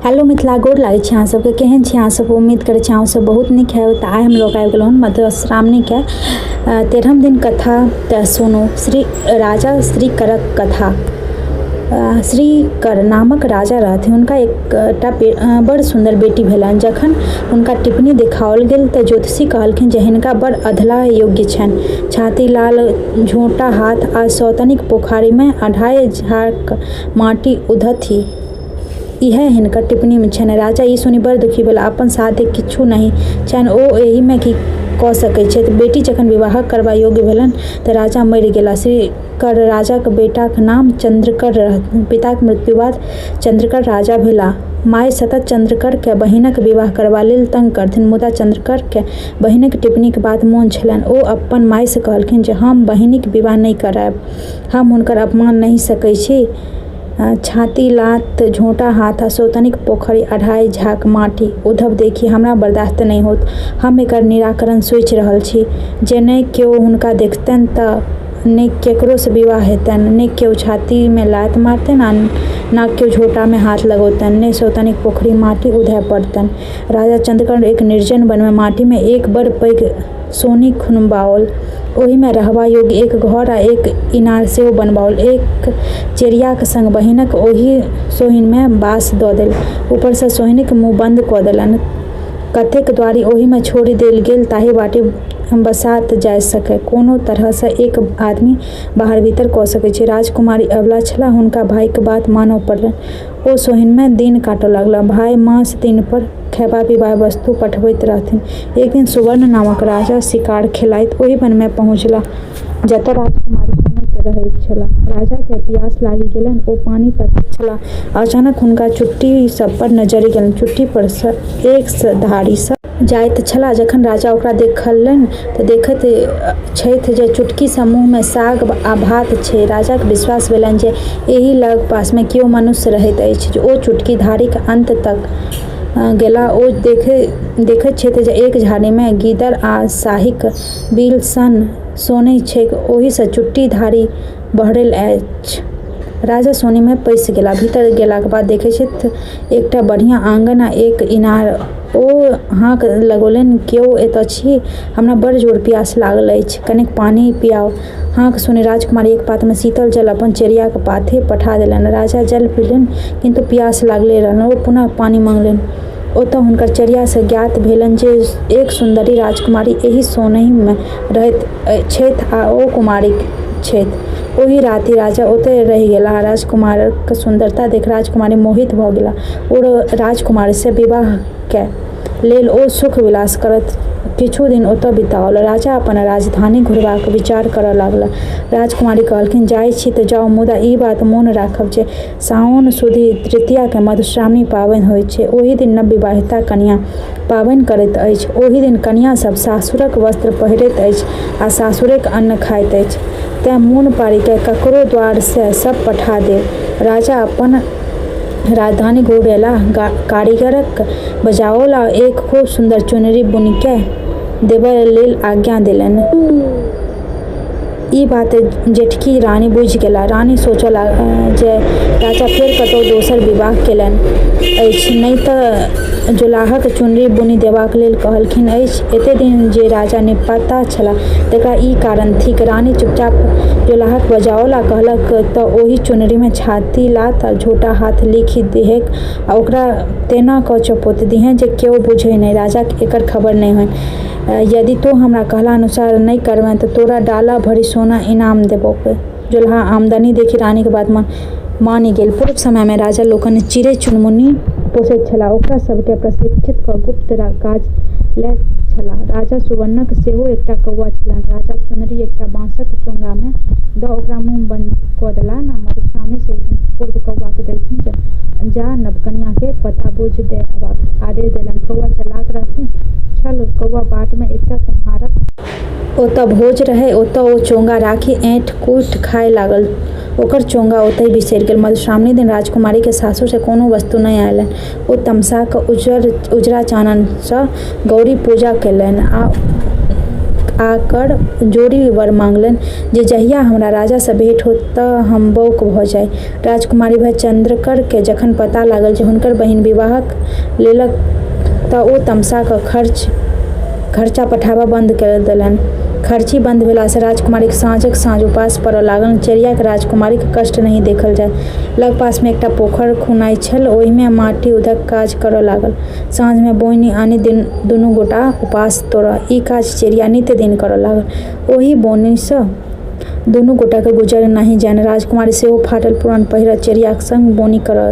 Hello Mithila, गोर लागै छी अहाँ सबके। केहन छी अहाँ सब? उम्मीद करै छी अहाँ सब बहुत नीक है। तो आइ हम लोग आबि गेलहुँ मधुश्रावणी के 13 दिन कथा। तऽ सुनू श्री राजा श्री करक कथा। श्री कर नामक राजा रहथिन। हुनका एकटा बड़ सुंदर बेटी भेलनि। जखन हुनका टिप्पणी देखाओल गेल तऽ ज्योतिषी कहलखिन जे हिनका बड़ अधला योग्य छनि। छाती लाल, झोंटा हाथ आ सौतनिक पोखरि में 2.5 झाक माटि उधथि। इएह हिनकर टिप्पणी में छनि। राजा ई सुनि बड़ दुखी भेला। अपन साध्य किछु नहीं छनि, ओ एहि में की कऽ सकैत छथि। बेटी जखन विवाह करबा योग्य भेलनि तऽ राजा मरि गेला। श्री कर राजाक बेटाक नाम चंद्रकर रहनि। पिताक मृत्यु बाद चंद्रकर राजा भेला। माय सतत चंद्रकर के बहिनक विवाह करबा लेल तंग करथिन, मुदा चंद्रकर के बहिनक टिप्पणीक बात मोन छलनि। ओ अपन माय से कहलखिन जे हम बहिनीक विवाह नहि करायब, हम हुनकर अपमान नहि सकै छी। छाती लात, झोंटा हाथ आ सौतनिक पोखरि 2.5 झाक माटि उधब देखी हमरा बर्दाश्त नहि होत। हम एकर निराकरण सोचि रहल छी जे नहि केओ हुनका देखतनि तऽ ने केकरो से विवाह हेतनि, ने केओ छाती में लात मारतनि आ न केओ झोंटा में हाथ लगौतनि, ने सौतनिक पोखरि माटि उधय पड़तनि। राजा चंद्रकर एक निर्जन वन में माटि में एक बड़ पैघ सोनी खुनबाओल। ओहि में रहबा योग्य एक घर आ एक इनार सेहो बनबाओल। एक चिड़ियाक संग बहिनक ओहि सोहिन में बास दऽ देल। ऊपर से सोहिनीक मुँह बंद कऽ देलनि। कतेक द्वारि ओहि में छोड़ि देल गेल ताहि बाटे बसात जा सकै। कोनो तरह से एक आदमी बाहर भीतर कऽ सकै छै। राजकुमारी अबला छलाह, हुनका भाइक बात मानऽ पड़लनि। ओ सोहिन में दिन काटऽ लगलाह। भाइ मास दिन पर खैबा पीबा वस्तु पठबैत रहथिन। एक दिन सुवर्ण नामक राजा शिकार खेलाइत ओहि वन में पहुँचला जतऽ राजकुमारी घुमैत रहैत छलाह। राजा के प्यास लागि गेलनि। ओ पानी तकैत छलाह। अचानक हुनका चुट्टी सब पर नजरि गेलनि। चुट्टी पर सँ एक धारी सँ जाइत छलाह। जखन राजा ओकरा देखलनि तऽ देखैत छथि जे चुटकी समूह में साग आ भात छै। राजाक विश्वास भेलनि जे एहि लग पास में केओ मनुष्य रहैत अछि। ओ चुटकी धारीक अंत तक गेला। ओ देखैत छथि जे एक झाड़ी में गीदड़ आ शाहीक बिल सन सोनै छैक। ओहि सँ चुट्टी धारी बहरल अछि। राजा सोनी में पैसि गेला। भीतर गेलाक बाद देखैत छथि एकटा बढ़िया आंगन आ एक इनार। ओ हाँक लगौलनि, केओ एतऽ छी? हमरा बड़ जोर प्यास लागल अछि, कनेक पानी पियाओ। हाँक सुनि राजकुमारी एक पात्र में शीतल जल अपन चिड़ियाक पाथे पठा देलनि। राजा जल पीलनि, किंतु प्यास लागले रहलनि। ओ पुनः पानी मांगलनि। ओतऽ हुनकर चिड़िया से ज्ञात भेलनि जे एक सुंदरी राजकुमारी एहि सोनहि में रहैत छथि आ ओ कुमारी छथि। ओहि राति राजा ओतय रहि गेलाह। राजकुमारक सुंदरता देखि राजकुमारी मोहित भऽ गेलाह। ओ राजकुमारी से विवाह के लेल ओ सुख विलास करत किछु दिन ओतऽ बिताओल। राजा अपन राजधानी घुरबाक विचार करऽ लागला। राजकुमारी कहलखिन, जाइ छी तऽ जाउ, मुदा ई बात मोन राखब जे साओन सुदी तृतीया के मधुश्रावणी पाबनि होइत छै। ओहि दिन नवविवाहिता कन्या पाबनि करैत अछि। ओहि दिन कन्या सब सासुरक वस्त्र पहिरैत अछि आ सासुरेक अन्न खाइत अछि। तेँ मोन पारि के ककरो द्वार से सब पठा देब। राजा अपन राजधानी घुरेलाह। कारीगरक बजाओल आ एक खूब सुंदर चुनरी बुनि के देबय लेल आज्ञा देलनि। ई बात जेठकी रानी बुझि गेला। रानी सोचऽ जे राजा फेर कतौ दोसर विवाह केलनि अछि, नहि तऽ जोलाहक चुनरी बुनि देबाक लेल कहलखिन अछि। एते दिन जे राजा निपता छलाह तकरा ई कारण थिक। रानी चुपचाप जोलाहक बजाओल आ कहलक तऽ ओहि चुनरी में छाती लात आ झोंटा हाथ लिखि दिहेक आ ओकरा तेना कऽ चपोत दिहें जे केओ बुझै नहि, राजा के एकर खबर नहि होनि। यदि तो हमरा कहला अनुसार नहि करबें तऽ तोरा डाला भरि सोना इनाम देबौ। जोलाह आमदनी देखि रानी के बात मानि गेल। पूर्व समय में राजा लोकनि चिड़ै चुनमुनी पोसैत छलाह। ओकरा सबके प्रशिक्षित कऽ गुप्त काज लैत छलाह। राजा सुवर्णक सेहो एकटा कौआ छलनि। राजा चुनरी एकटा बाँसक चोंगा में दऽ ओकरा मुँह बंद कऽ देलनि आ मधुश्रावणी से एक दिन पूर्व कौआ के देलखिन जा नवकन्या के पता बुझि दे अबाक आदेश देलनि। कौआ चालाक रहथिन छल। कौआ बाट में एकटा कुम्हारक ओतऽ भोज रहै। ओतऽ ओ चोंगा राखि ऐंठ कूटि खाय लागल। ओकर चोंगा ओतहि बिसरि गेल। मधुश्रावणी दिन राजकुमारी के सासुर से कोनो वस्तु नहि अयलनि। ओ तमसा कऽ उजरा चानन सँ गौरी पूजा केलनि आ आकर जोड़ी वर मांगलन जे जहिया हमरा राजा से भेंट हो तऽ हम बौक भ जाय। राजकुमारी भाई चंद्रकर के जखन पता लागल जे हुनकर बहिन विवाहक लेलक तऽ ओ तमसा क खर्चा पठाबा बंद कर देलन। खर्ची बंद भेला से राजकुमारी साँझक साँझ उपास पड़ऽ लागल। चेरिया के राजकुमारी के कष्ट नहीं देखल जाय। लग पास में एकटा पोखर खुनाई छल, ओहि में माटी उधक काज करऽ लागल। साँझ में बोइनी आनि दिन दुनू गोटा उपास तोड़ऽ ई काज चेरिया नित्य दिन करऽ लागल। ओहि बोनी सँ दुनू गोटा के गुजर नहीं जान। राजकुमारी सेहो फाटल पुरान पहिरत चेरियाक संग बोनी करऽ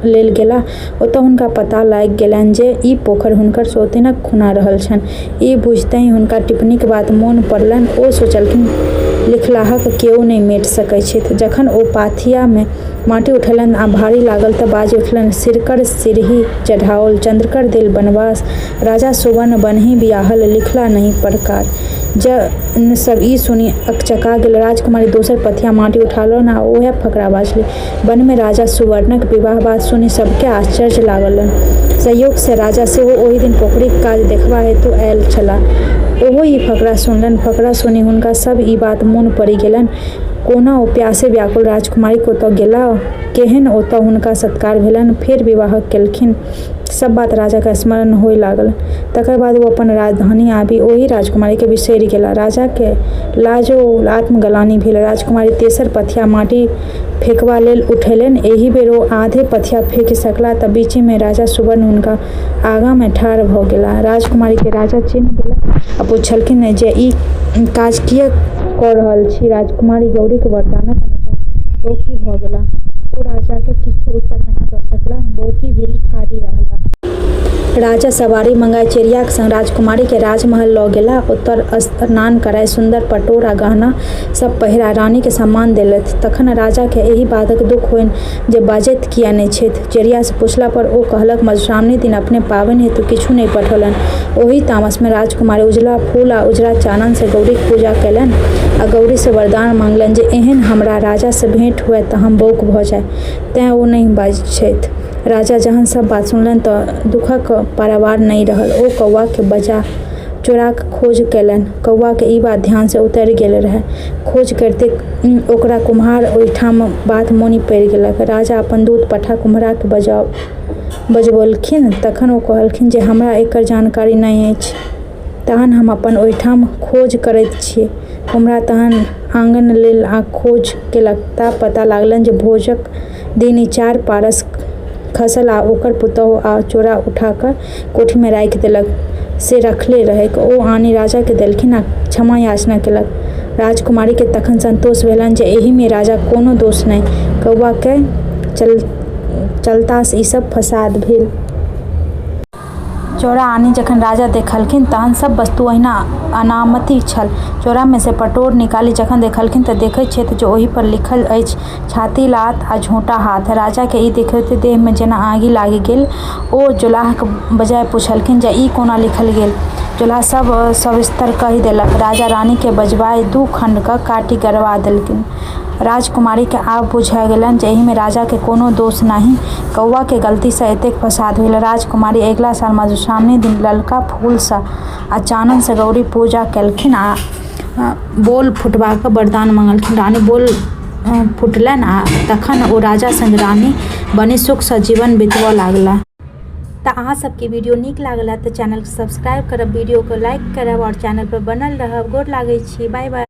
लेल गेला। ओतऽ हुनका पता लागि गेलनि जे ई पोखर हुनकर सौतीनक खुना रहल छनि। ई बुझितहि हुनका टिप्पणीक बात मोन पड़लनि। ओ सोचलखिन लिखलाहक केओ नहि मेट सकैत छथि। जखन ओ पाथिया में माटी उठेलनि आ भारी लागल तऽ बाजि उठलनि, सिरकर सिरही चढ़ाओल, चंद्रकर देल बनवास, राजा सुवर्ण बनहि बियाहल, लिखला नहीं प्रकार। जन सब ई सुनी अकचका गेल। राजकुमारी दोसर पथिया माटी उठालनि आ ओहे फकरा बाजली। वन में राजा सुवर्णक विवाह बात सुनी सबके आश्चर्य लागलनि। संयोग से राजा सेहो ओहि दिन पोखरिक काज देखबा हेतु आयल छलाह। ओहो ई फकरा सुनलनि। फकरा सुनी हुनका सब ई बात मोन पड़ि गेलनि। कोना ओ प्यासे व्याकुल राजकुमारी के ओतऽ गेला, केहन ओतऽ हुनका सत्कार भेलनि, फेर विवाह केलखिन, सब बात राजा के स्मरण होय लागल। तकर बाद ओ अपन राजधानी आबि ओहि राजकुमारी के बिसरि गेला। राजा के लाजो आत्मग्लानि भेल। राजकुमारी तेसर पथिया माटी फेकबा लेल उठेलनि। एहि बेर ओ आधे पथिया फेकि सकला तऽ बीचे में राजा सुवर्ण हुनका आगाँ में ठाढ़ भऽ गेला। राजकुमारी के राजा चिन्ह गेला आ पुछलखिन जे ई काज किएक कऽ रहल छी। राजकुमारी गौरी के वरदानक अनुसार बौकी भऽ गेला। ओ राजा के किछु उत्तर नहीं दऽ सकला, बौकी भेल ठाढ़ी रहला। राजा सवारी मंगाय चेरियाक संग राजकुमारी के राजमहल लऽ गेला। ओतऽ स्नान कराय सुंदर पटोर आ गहना सब पहिरा रानी के सम्मान देलथि। तखन राजा के एहि बातक दुख होइन जे बाजैत किया नहि छथि। चेरिया से पूछला पर ओ कहलक मधुश्रावणी दिन अपने पाबनि हेतु किछु नहि पठौलनि। ओहि तामस में राजकुमारी उजला फूल आ उजरा चानन से गौरीक पूजा कयलनि आ गौरी से वरदान मांगलनि जे एहन हमरा राजा से भेंट हुए तऽ हम बौक भऽ जाय। तें ओ नहि बाजैत छथि। राजा जहन सब बात सुनलनि तऽ दुखक पारावार नहीं रहल। ओ कौआ के बजा चोरा के खोज कयलनि। कौआ के ई बात ध्यान से उतरि गेल रहै। खोज करिते ओकरा कुम्हार ओहिठाम बात मोनी पड़ि गेलक। राजा अपन दूत पठा कुम्हार के बजबौलखिन। तखन ओ कहलखिन जे हमरा एकर जानकारी नहि अछि, तहन हम अपन ओहिठाम खोज करैत छी। कुम्हार तहन आंगन लेल आ खोज केलक ता पता लागलनि जे भोजक दिन ई 4 पारस खसल आ ओकर पुतौह आ चोरा उठाकर कोठी में राखि देलक। से रखले रहै। ओ आनि राजा के देलखिन आ क्षमा याचना केलक। राजकुमारी के तखन संतोष भेलनि जे एहि में राजा कोनो दोष नहि, कौआ के चलतास ई सब फसाद भेल। चोरा आनि जखन राजा देखलखिन तहन सब वस्तु ओहिना अनामति छल। चोरा में से पटोर निकाली जखन देखलखिन तऽ देखैत छथि जे ओहि पर लिखल अछि छाती लात आ झोंटा हाथ। राजा के ई देखैत देह में जेना आगि लागि गेल। ओ जोलाहक बजाय पूछलखिन जे ई कोना लिखल गेल। जोलाह सब सविस्तर कहि देलक। राजा रानी के बजबाय 2 खंड क काटि गड़बा देलखिन। राजकुमारी के आब बुझा गेलनि जे एहि में राजा के कोनो दोष नहि, कौआ के गलती से एतेक फसाद भेल। राजकुमारी अगिला साल मधुश्रावणी दिन ललका फूल सँ आ चानन से गौरी पूजा केलखिन आ बोल फुटबाक वरदान मांगलखिन। रानी बोल फुटलनि आ तखन ओ राजा संग रानी बनि सुख सँ जीवन बितबऽ लागला। तऽ अहाँ सबके वीडियो नीक लागल तऽ चैनल के सब्सक्राइब करब, वीडियो को लाइक करब और चैनल पर बनल रहब। गोर लागै छी। बाय बाय।